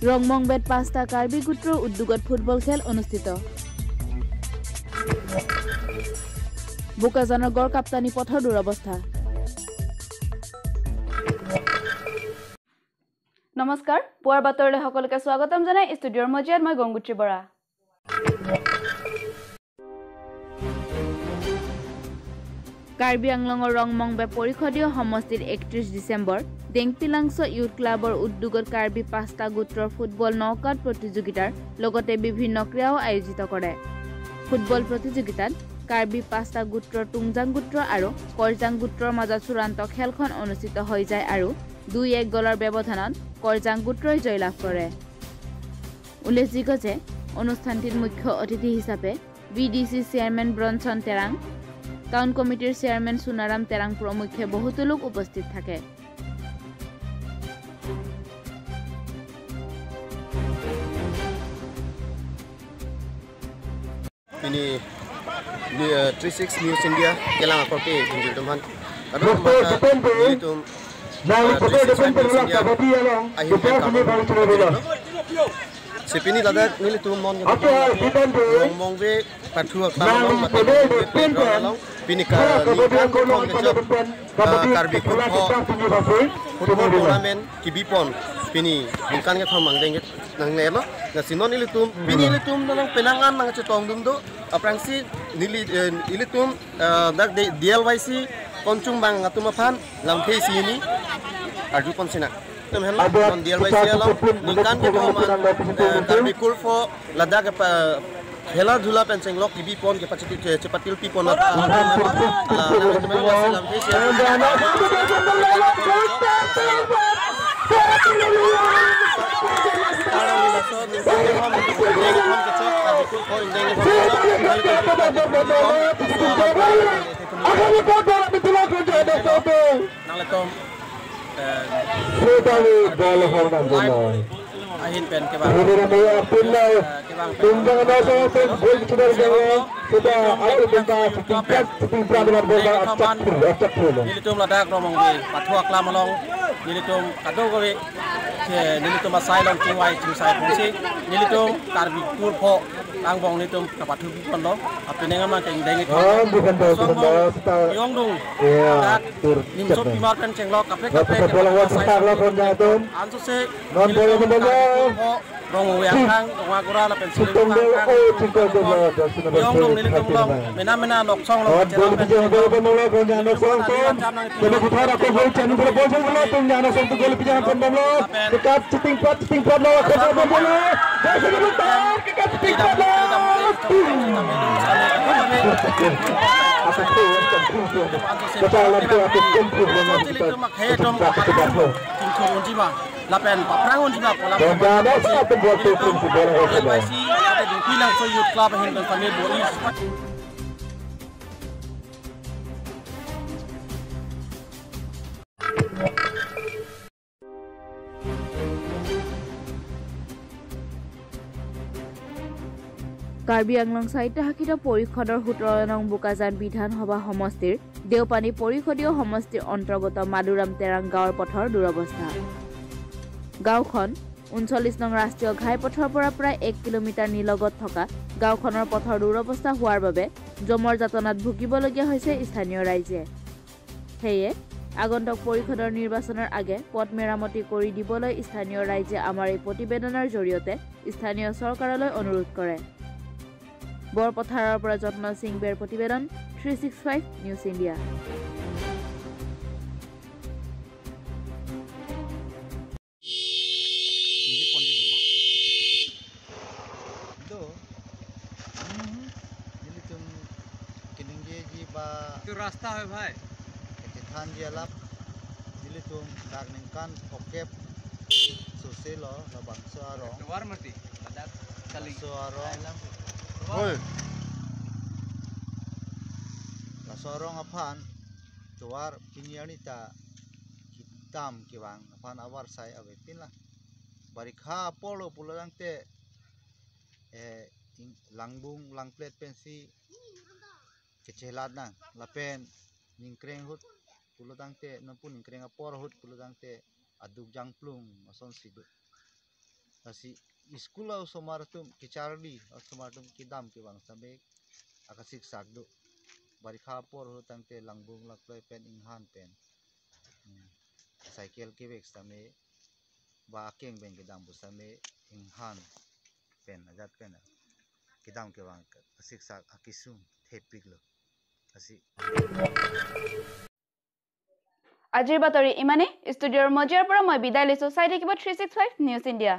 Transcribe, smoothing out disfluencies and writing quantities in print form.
ৰংমংবেত 5টা কাৰ্বি গোটৰ উদ্যোগত ফুটবল খেল অনুষ্ঠিত। বোকাজানৰ গড় কাপ্তানী পথৰ দুৰৱস্থা। নমস্কাৰ, পুৱাৰ বাতৰিলৈ সকলোকে স্বাগতম জনাই ষ্টুডিঅ'ৰ মজিয়াত মই গংগুত্ৰী বৰা। কাৰ্বি আংলঙৰ ৰংমংবে পৰিষদীয় সমষ্টিত 31 ডিচেম্বৰ ডেংপিলাংছ ইউথ ক্লাবৰ উদ্যোগত কাৰ্বি 5টা গোটৰ ফুটবল নকআউট প্ৰতিযোগিতাৰ লগতে বিভিন্ন ক্ৰীড়াও আয়োজিত কৰে। ফুটবল প্ৰতিযোগিতাত কাৰ্বি 5টা গোটৰ টুংজাং গোট আৰু কৰজাং গোটৰ মাজত চূড়ান্ত খেলখন অনুষ্ঠিত হৈ যায় আৰু 2-1 গলৰ ব্যৱধানত কৰজাং গোটই জয়লাভ কৰে। উল্লেখযোগ্য যে অনুষ্ঠানটিত মুখ্য অতিথি হিচাপে BDC chairman Bronson Terang, town কমিটিৰ চেয়াৰমেন সোনাৰাম তেৰাং প্ৰমুখ্যে বহুতো লোক উপস্থিত থাকে। Ini 36 News India kelang akorte hinggil teman. Ada itu Sepini lada nili tu mon ngomong be pathua kalang mati pini karbi football tournament kibipon pini bukan ke thomang dengit nang lelo na sinon ilitum pini ilitum nang penangan nang cetong dum do aprangsi nili ilitum dak DLYC koncung bang atumaphan lamthei sini arju konsina temhela non DLYC alam bukan ke thomang karbi kulfo ladak Hela dhula penceng lok kibi pon ke cepatil pipon ahin pen ke bang tumbang nasa gol sudah sudah ayo kita setingkat dengan bola acak nilitum ladak romong be pathua klamalong nilitum kado gobe nilitum asai long tingwai tingsai pungsi nilitum karbi kurpho langbong nilitum kapathu pondong apinenga ma keng dengi bukan yong dong dak nimso pimar pen cenglok kaplek bola ansu se non bola Rong yang kang ngagura la pensil kang yong dong nili tung long mena nok song long jalan pensil nok song jadi putar aku gol chanu bola bola tung jana song tu gol pijan kon bom lo dekat chipping pot lo kon bom lo jadi bentar dekat chipping pot lo lapen paprangun juga pola LYC ada di Pilang so youth club Hinton Family Boys Karbi Anglong সাহিত্যশাখিত পৰিষদৰ 17 নং বোকাজান বিধানসভা সমষ্টিৰ দেওপানী পৰিষদীয় সমষ্টিৰ অন্তৰ্গত মাদুৰাম তেৰাং গাঁৱৰ পথৰ দুৰৱস্থা। গাঁওখন 39 নং ৰাষ্ট্ৰীয় ঘাইপথৰ পৰা প্ৰায় 1 কিলোমিটাৰ নিলগত থকা গাঁওখনৰ পথৰ দুৰৱস্থা হোৱাৰ বাবে জমৰ যাতনাত ভুগিবলগীয়া হৈছে স্থানীয় ৰাইজে। সেয়ে আগন্তুক পৰিষদৰ নিৰ্বাচনৰ আগে পথ মেৰামতি কৰি দিবলৈ স্থানীয় ৰাইজে আমাৰ এই প্ৰতিবেদনৰ জৰিয়তে স্থানীয় চৰকাৰলৈ অনুৰোধ কৰে। বৰপথাৰৰ পৰা যত্ন সিং বেৰ প্ৰতিবেদন 365 news India. itu rasta hai bhai Ketan dialap dili tum dagningkan okep susilo la bangso arong luar mati ladak kali so arong Oi la sorong aphan tuar pinyanita hitam kiwang aphan awar sai awetin la barikha polo pulang te langbung langplet pensi kecelat na lapen ningkreng hut pulutang te nampun ningkreng apor hut pulutang te aduk jangplung mason sidu asi school somar tum kichardi somar tum kidam ki bang sambe akasik sakdu barikha por ho tangte langbung lakloi pen inghan pen cycle ke bek same ba keng ben kidam bu same inghan pen ajat pen kidam ke bang asik sak akisum thepiglo asi আজিৰ বাতৰি ইমানে ষ্টুডিঅ'ৰ মজিয়াৰ পৰা মই বিদায় লৈছো চাই থাকিব 365 নিউজ ইণ্ডিয়া